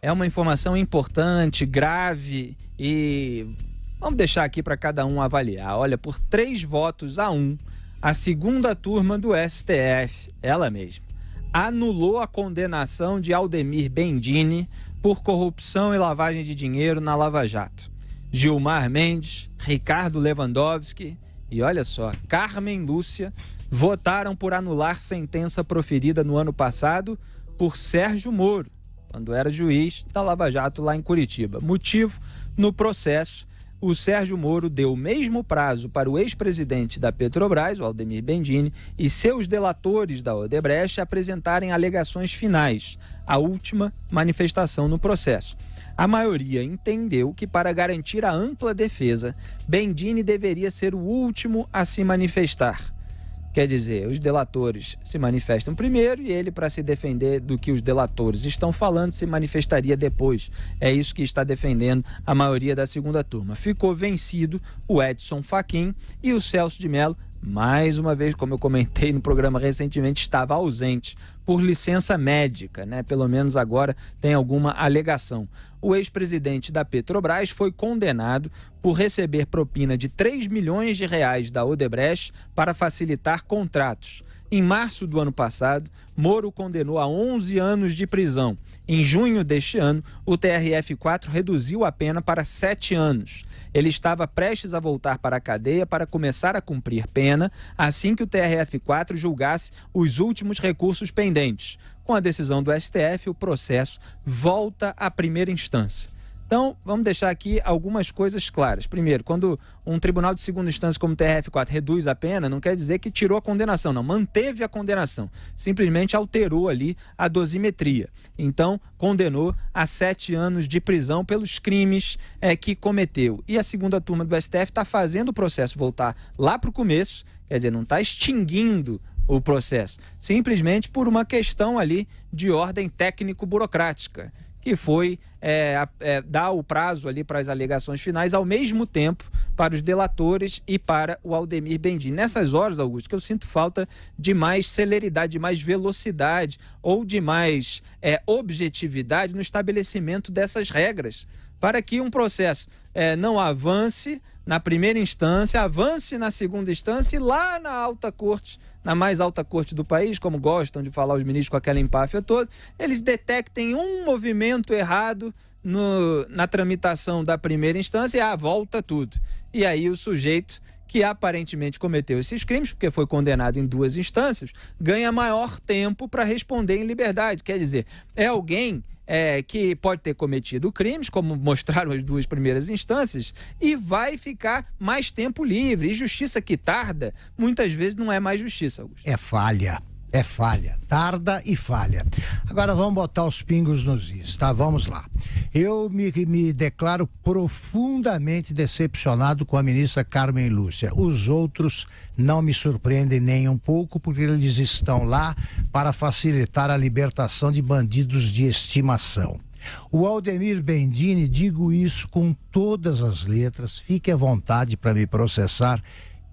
é uma informação importante, grave e vamos deixar aqui para cada um avaliar. Olha, por 3-1, a segunda turma do STF, ela mesma, anulou a condenação de Aldemir Bendini por corrupção e lavagem de dinheiro na Lava Jato. Gilmar Mendes, Ricardo Lewandowski e, olha só, Carmen Lúcia votaram por anular sentença proferida no ano passado por Sérgio Moro, quando era juiz da Lava Jato lá em Curitiba. Motivo, no processo, o Sérgio Moro deu o mesmo prazo para o ex-presidente da Petrobras, o Aldemir Bendini, e seus delatores da Odebrecht apresentarem alegações finais, a última manifestação no processo. A maioria entendeu que, para garantir a ampla defesa, Bendini deveria ser o último a se manifestar. Quer dizer, os delatores se manifestam primeiro e ele, para se defender do que os delatores estão falando, se manifestaria depois. É isso que está defendendo a maioria da segunda turma. Ficou vencido o Edson Fachin e o Celso de Mello, mais uma vez, como eu comentei no programa recentemente, estava ausente por licença médica, né? Pelo menos agora tem alguma alegação. O ex-presidente da Petrobras foi condenado por receber propina de 3 milhões de reais da Odebrecht para facilitar contratos. Em março do ano passado, Moro condenou a 11 anos de prisão. Em junho deste ano, o TRF4 reduziu a pena para 7 anos. Ele estava prestes a voltar para a cadeia para começar a cumprir pena assim que o TRF4 julgasse os últimos recursos pendentes. Com a decisão do STF, o processo volta à primeira instância. Então, vamos deixar aqui algumas coisas claras. Primeiro, quando um tribunal de segunda instância como o TRF4 reduz a pena, não quer dizer que tirou a condenação, não, manteve a condenação. Simplesmente alterou ali a dosimetria. Então, condenou a 7 anos de prisão pelos crimes que cometeu. E a segunda turma do STF está fazendo o processo voltar lá para o começo, quer dizer, não está extinguindo o processo, simplesmente por uma questão ali de ordem técnico-burocrática, que foi dar o prazo ali para as alegações finais ao mesmo tempo para os delatores e para o Aldemir Bendini. Nessas horas, Augusto, que eu sinto falta de mais celeridade, de mais velocidade ou de mais objetividade no estabelecimento dessas regras, para que um processo não avance na primeira instância, avance na segunda instância e lá na alta corte, na mais alta corte do país, como gostam de falar os ministros com aquela empáfia toda, eles detectem um movimento errado na tramitação da primeira instância e volta tudo. E aí o sujeito que aparentemente cometeu esses crimes, porque foi condenado em 2 instâncias, ganha maior tempo para responder em liberdade. Quer dizer, é alguém que pode ter cometido crimes, como mostraram as 2 primeiras instâncias, e vai ficar mais tempo livre. E justiça que tarda, muitas vezes não é mais justiça, Augusto. É falha. Tarda e falha. Agora vamos botar os pingos nos is, tá? Vamos lá. Eu me declaro profundamente decepcionado com a ministra Carmen Lúcia. Os outros não me surpreendem nem um pouco, porque eles estão lá para facilitar a libertação de bandidos de estimação. O Aldemir Bendini, digo isso com todas as letras, fique à vontade para me processar,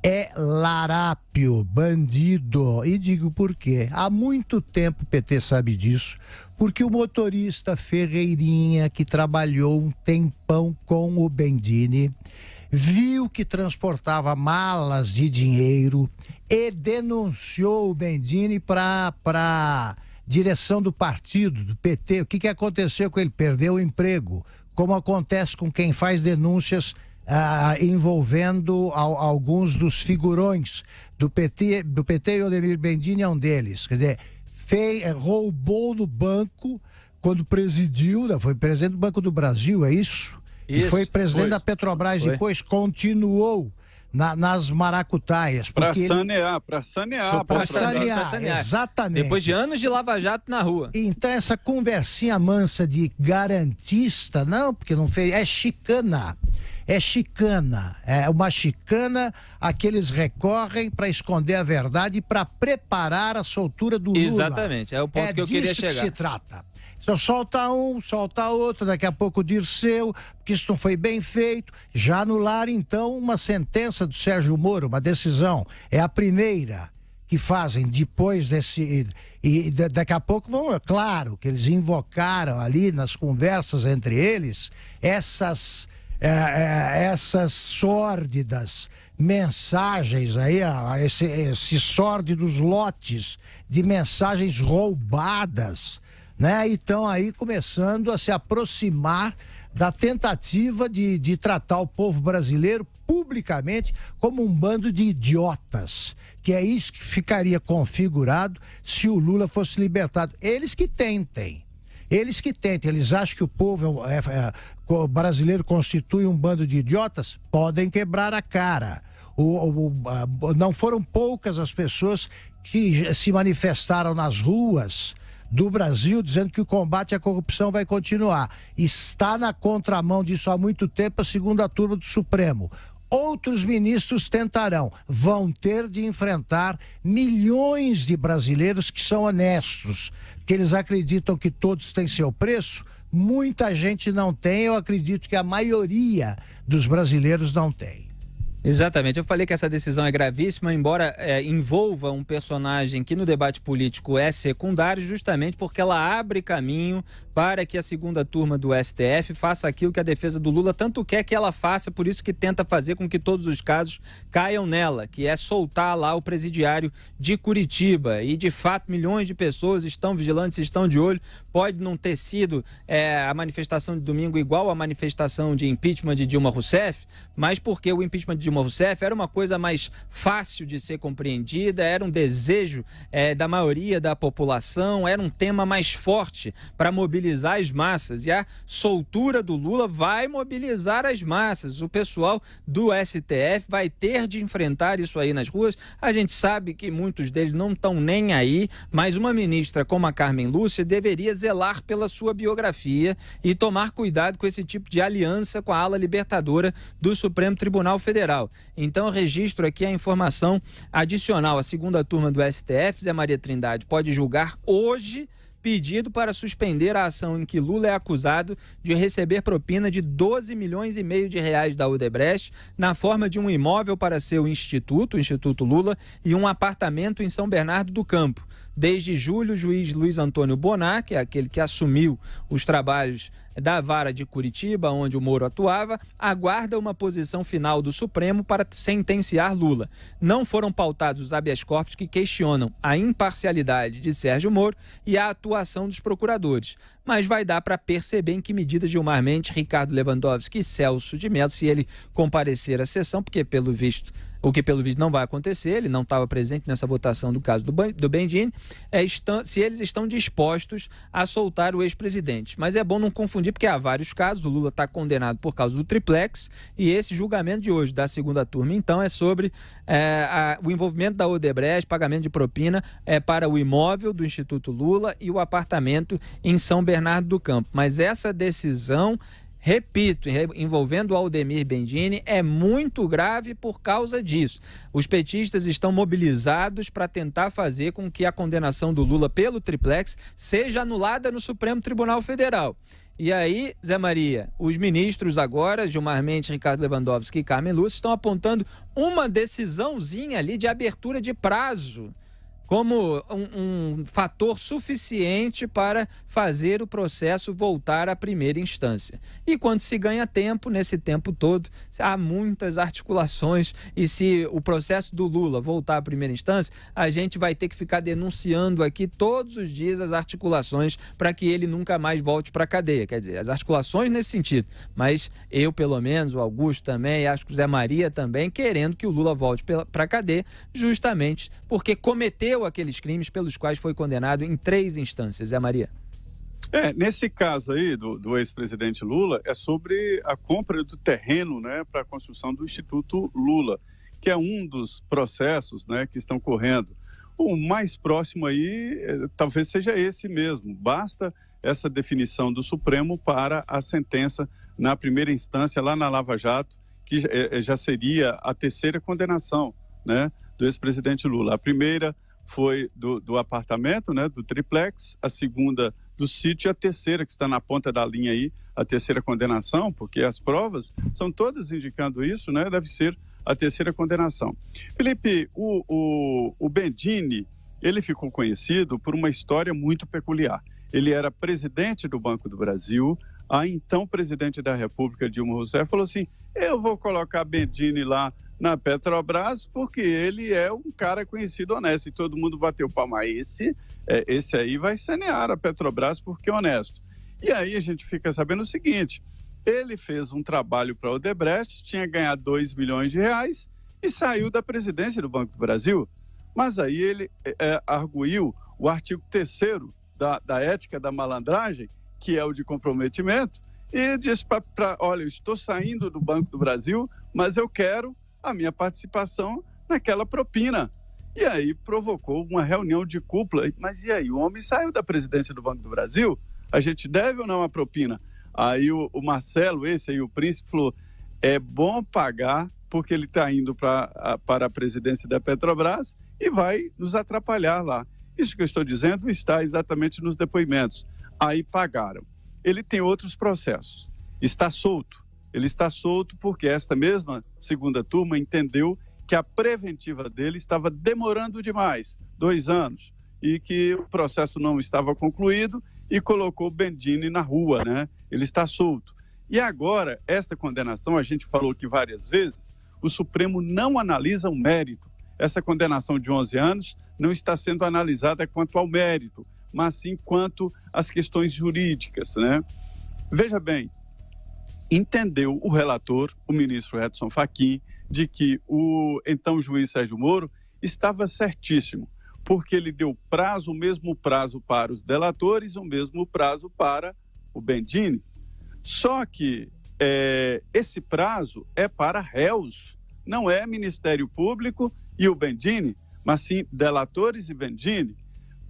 é larápio, bandido. E digo por quê. Há muito tempo o PT sabe disso, porque o motorista Ferreirinha, que trabalhou um tempão com o Bendini, viu que transportava malas de dinheiro e denunciou o Bendini para direção do partido, do PT. O que aconteceu com ele? Perdeu o emprego, como acontece com quem faz denúncias envolvendo alguns dos figurões do PT e o Aldemir Bendini é um deles. Quer dizer, roubou no banco quando presidiu, foi presidente do Banco do Brasil, é isso? E foi presidente da Petrobras, depois continuou nas maracutaias. Para sanear. Exatamente. Depois de anos de Lava Jato na rua. Então essa conversinha mansa de garantista, não, porque não fez, é chicana. É uma chicana a que eles recorrem para esconder a verdade e para preparar a soltura do Lula. Exatamente, é o ponto que eu queria chegar. É disso que se trata. Só solta um, solta outro, daqui a pouco o Dirceu, porque isso não foi bem feito. Já anularam, então, uma sentença do Sérgio Moro, uma decisão. É a primeira que fazem depois desse... E daqui a pouco vão, é claro, que eles invocaram ali nas conversas entre eles essas sórdidas mensagens aí, esses sórdidos lotes de mensagens roubadas, né? E estão aí começando a se aproximar da tentativa de tratar o povo brasileiro publicamente como um bando de idiotas, que é isso que ficaria configurado se o Lula fosse libertado. Eles que tentem, eles acham que o povo o brasileiro constitui um bando de idiotas, podem quebrar a cara. Não foram poucas as pessoas que se manifestaram nas ruas do Brasil dizendo que o combate à corrupção vai continuar. Está na contramão disso há muito tempo a segunda turma do Supremo. Outros ministros tentarão, vão ter de enfrentar milhões de brasileiros que são honestos, que eles acreditam que todos têm seu preço. Muita gente não tem, eu acredito que a maioria dos brasileiros não tem. Exatamente, eu falei que essa decisão é gravíssima, embora envolva um personagem que no debate político é secundário, justamente porque ela abre caminho para que a segunda turma do STF faça aquilo que a defesa do Lula tanto quer que ela faça, por isso que tenta fazer com que todos os casos caiam nela, que é soltar lá o presidiário de Curitiba. E de fato milhões de pessoas estão vigilantes, estão de olho. Pode não ter sido a manifestação de domingo igual à manifestação de impeachment de Dilma Rousseff, mas porque o impeachment de Dilma Rousseff era uma coisa mais fácil de ser compreendida, era um desejo da maioria da população, era um tema mais forte para mobilizar as massas, e a soltura do Lula vai mobilizar as massas. O pessoal do STF vai ter de enfrentar isso aí nas ruas. A gente sabe que muitos deles não estão nem aí, mas uma ministra como a Carmen Lúcia deveria zelar pela sua biografia e tomar cuidado com esse tipo de aliança com a ala libertadora do Supremo Tribunal Federal. Então eu registro aqui a informação adicional. A segunda turma do STF, Zé Maria Trindade, pode julgar hoje pedido para suspender a ação em que Lula é acusado de receber propina de 12 milhões e meio de reais da Odebrecht na forma de um imóvel para seu instituto, o Instituto Lula, e um apartamento em São Bernardo do Campo. Desde julho, o juiz Luiz Antônio Bonar, que é aquele que assumiu os trabalhos da Vara de Curitiba, onde o Moro atuava, aguarda uma posição final do Supremo para sentenciar Lula. Não foram pautados os habeas corpus que questionam a imparcialidade de Sérgio Moro e a atuação dos procuradores. Mas vai dar para perceber em que medida Gilmar Mendes, Ricardo Lewandowski e Celso de Mello, se ele comparecer à sessão, porque pelo visto não vai acontecer, ele não estava presente nessa votação do caso do Bendini, se eles estão dispostos a soltar o ex-presidente. Mas é bom não confundir, porque há vários casos, o Lula está condenado por causa do triplex, e esse julgamento de hoje, da segunda turma, então, é sobre o envolvimento da Odebrecht, pagamento de propina para o imóvel do Instituto Lula e o apartamento em São Bernardo do Campo. Mas essa decisão, repito, envolvendo o Aldemir Bendini, é muito grave por causa disso. Os petistas estão mobilizados para tentar fazer com que a condenação do Lula pelo triplex seja anulada no Supremo Tribunal Federal. E aí, Zé Maria, os ministros agora, Gilmar Mendes, Ricardo Lewandowski e Carmen Lúcia, estão apontando uma decisãozinha ali de abertura de prazo como um fator suficiente para fazer o processo voltar à primeira instância. E quando se ganha tempo, nesse tempo todo, há muitas articulações, e se o processo do Lula voltar à primeira instância, a gente vai ter que ficar denunciando aqui todos os dias as articulações para que ele nunca mais volte para a cadeia. Quer dizer, as articulações nesse sentido, mas eu, pelo menos, o Augusto também, acho que o Zé Maria também, querendo que o Lula volte para a cadeia, justamente porque cometeu aqueles crimes pelos quais foi condenado em 3 instâncias. Zé Maria. Nesse caso aí do ex-presidente Lula, é sobre a compra do terreno, né, para a construção do Instituto Lula, que é um dos processos, né, que estão correndo. O mais próximo aí talvez seja esse mesmo. Basta essa definição do Supremo para a sentença na primeira instância, lá na Lava Jato, que já seria a terceira condenação, né, do ex-presidente Lula. A primeira foi do apartamento, né, do triplex, a segunda do sítio e a terceira, que está na ponta da linha aí, a terceira condenação, porque as provas são todas indicando isso, né, deve ser a terceira condenação. Felipe, o Bendini, ele ficou conhecido por uma história muito peculiar. Ele era presidente do Banco do Brasil, a então presidente da República, Dilma Rousseff, falou assim, eu vou colocar Bendini lá na Petrobras porque ele é um cara conhecido honesto. E todo mundo bateu palma. Esse aí vai sanear a Petrobras porque é honesto. E aí a gente fica sabendo o seguinte, ele fez um trabalho para a Odebrecht, tinha ganhado 2 milhões de reais e saiu da presidência do Banco do Brasil. Mas aí ele arguiu o artigo 3º da ética da malandragem, que é o de comprometimento, e disse olha, eu estou saindo do Banco do Brasil, mas eu quero a minha participação naquela propina. E aí provocou uma reunião de cúpula. Mas e aí, o homem saiu da presidência do Banco do Brasil? A gente deve ou não a propina? Aí o Marcelo, esse aí, o príncipe, falou, é bom pagar porque ele está indo para a presidência da Petrobras e vai nos atrapalhar lá. Isso que eu estou dizendo está exatamente nos depoimentos. Aí pagaram. Ele tem outros processos. Está solto. Ele está solto porque esta mesma segunda turma entendeu que a preventiva dele estava demorando demais, 2 anos, e que o processo não estava concluído e colocou o Bendini na rua, né? Ele está solto. E agora, esta condenação, a gente falou que várias vezes, o Supremo não analisa o mérito. Essa condenação de 11 anos não está sendo analisada quanto ao mérito, mas sim quanto às questões jurídicas, né? Veja bem, entendeu o relator, o ministro Edson Fachin, de que o então juiz Sérgio Moro estava certíssimo, porque ele deu o mesmo prazo para os delatores, o mesmo prazo para o Bendini. Só que esse prazo é para réus, não é Ministério Público e o Bendini, mas sim delatores e Bendini.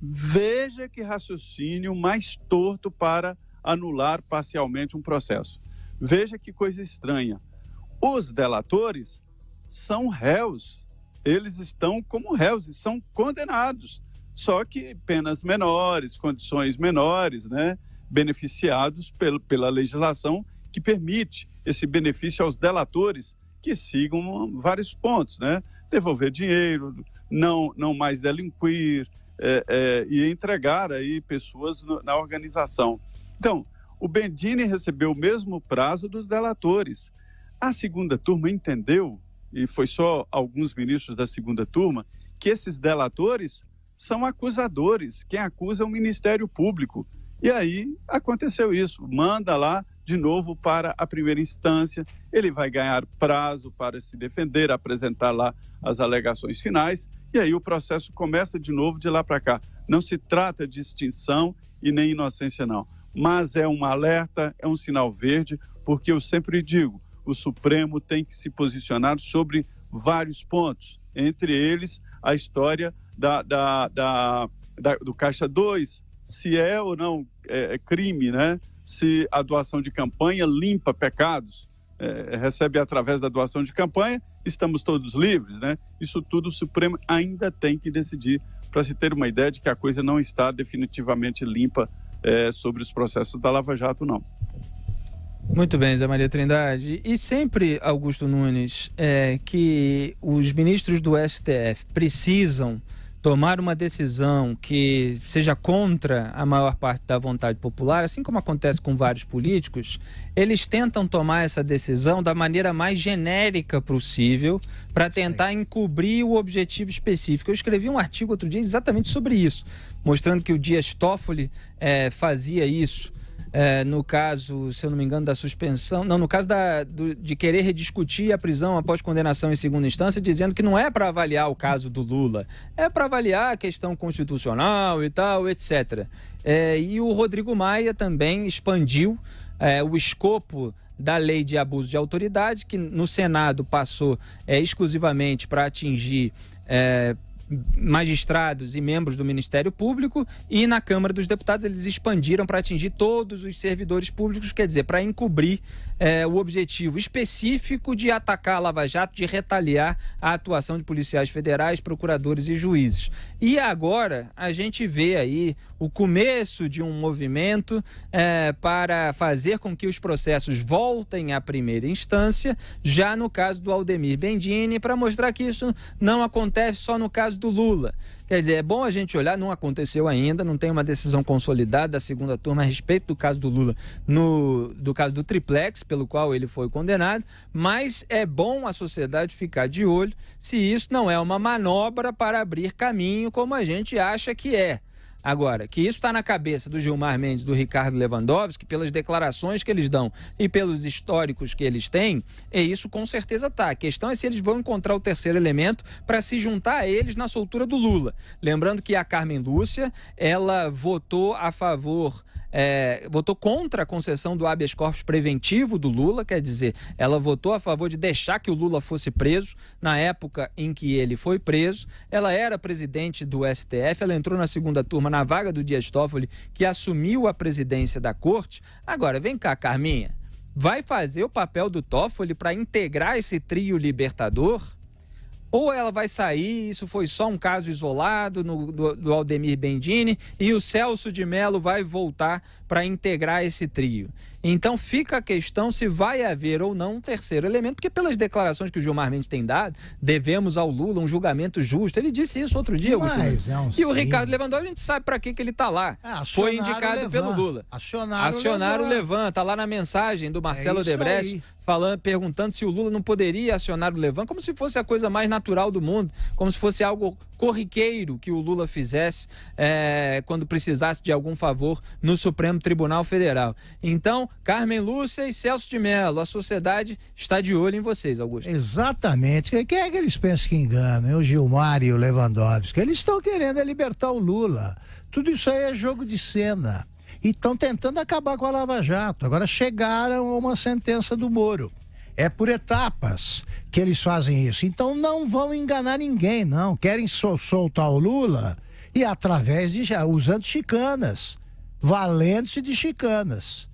Veja que raciocínio mais torto para anular parcialmente um processo. Veja que coisa estranha. Os delatores são réus. Eles estão como réus e são condenados. Só que penas menores, condições menores, né? Beneficiados pela legislação que permite esse benefício aos delatores que sigam vários pontos, né? Devolver dinheiro, não mais delinquir e entregar aí pessoas na organização. Então, o Bendini recebeu o mesmo prazo dos delatores. A segunda turma entendeu, e foi só alguns ministros da segunda turma, que esses delatores são acusadores. Quem acusa é o Ministério Público. E aí aconteceu isso. Manda lá de novo para a primeira instância. Ele vai ganhar prazo para se defender, apresentar lá as alegações finais. E aí o processo começa de novo de lá para cá. Não se trata de extinção e nem inocência, não. Mas é um alerta, é um sinal verde, porque eu sempre digo, o Supremo tem que se posicionar sobre vários pontos, entre eles a história do Caixa 2, se é ou não crime, né? Se a doação de campanha limpa pecados, recebe através da doação de campanha, estamos todos livres, né? Isso tudo o Supremo ainda tem que decidir, para se ter uma ideia de que a coisa não está definitivamente limpa sobre os processos da Lava Jato, não. Muito bem, Zé Maria Trindade. E sempre, Augusto Nunes, que os ministros do STF precisam tomar uma decisão que seja contra a maior parte da vontade popular, assim como acontece com vários políticos, eles tentam tomar essa decisão da maneira mais genérica possível para tentar encobrir o objetivo específico. Eu escrevi um artigo outro dia exatamente sobre isso, mostrando que o Dias Toffoli fazia isso. No caso, se eu não me engano, da suspensão, não, no caso de querer rediscutir a prisão após condenação em segunda instância, dizendo que não é para avaliar o caso do Lula, é para avaliar a questão constitucional e tal, etc. E o Rodrigo Maia também expandiu o escopo da lei de abuso de autoridade, que no Senado passou exclusivamente para atingir magistrados e membros do Ministério Público, e na Câmara dos Deputados eles expandiram para atingir todos os servidores públicos, quer dizer, para encobrir o objetivo específico de atacar a Lava Jato, de retaliar a atuação de policiais federais, procuradores e juízes. E agora a gente vê aí o começo de um movimento para fazer com que os processos voltem à primeira instância, já no caso do Aldemir Bendini, para mostrar que isso não acontece só no caso do Lula. Quer dizer, é bom a gente olhar, não aconteceu ainda, não tem uma decisão consolidada da segunda turma a respeito do caso do Lula, do caso do triplex, pelo qual ele foi condenado, mas é bom a sociedade ficar de olho se isso não é uma manobra para abrir caminho, como a gente acha que é. Agora, que isso está na cabeça do Gilmar Mendes, do Ricardo Lewandowski, pelas declarações que eles dão e pelos históricos que eles têm, isso com certeza está. A questão é se eles vão encontrar o terceiro elemento para se juntar a eles na soltura do Lula. Lembrando que a Carmen Lúcia, ela votou a favor... votou contra a concessão do habeas corpus preventivo do Lula, quer dizer, ela votou a favor de deixar que o Lula fosse preso na época em que ele foi preso. Ela era presidente do STF, ela entrou na segunda turma na vaga do Dias Toffoli, que assumiu a presidência da corte. Agora, vem cá, Carminha, vai fazer o papel do Toffoli para integrar esse trio libertador? Ou ela vai sair, isso foi só um caso isolado do Aldemir Bendini, e o Celso de Mello vai voltar para integrar esse trio. Então fica a questão se vai haver ou não um terceiro elemento, porque pelas declarações que o Gilmar Mendes tem dado, devemos ao Lula um julgamento justo. Ele disse isso outro dia, Augusto. E o Ricardo Lewandowski, a gente sabe para que ele está lá. Foi indicado pelo Lula. Acionaram o Levan, está lá na mensagem do Marcelo Odebrecht, perguntando se o Lula não poderia acionar o Levan, como se fosse a coisa mais natural do mundo, como se fosse algo corriqueiro que o Lula fizesse quando precisasse de algum favor no Supremo Tribunal Federal. Então, Carmen Lúcia e Celso de Mello, a sociedade está de olho em vocês, Augusto. Exatamente. Quem é que eles pensam que enganam? O Gilmar e o Lewandowski. Eles estão querendo libertar o Lula. Tudo isso aí é jogo de cena. E estão tentando acabar com a Lava Jato. Agora chegaram a uma sentença do Moro. É por etapas que eles fazem isso. Então não vão enganar ninguém, não. Querem soltar o Lula e através de usando chicanas, valendo-se de chicanas.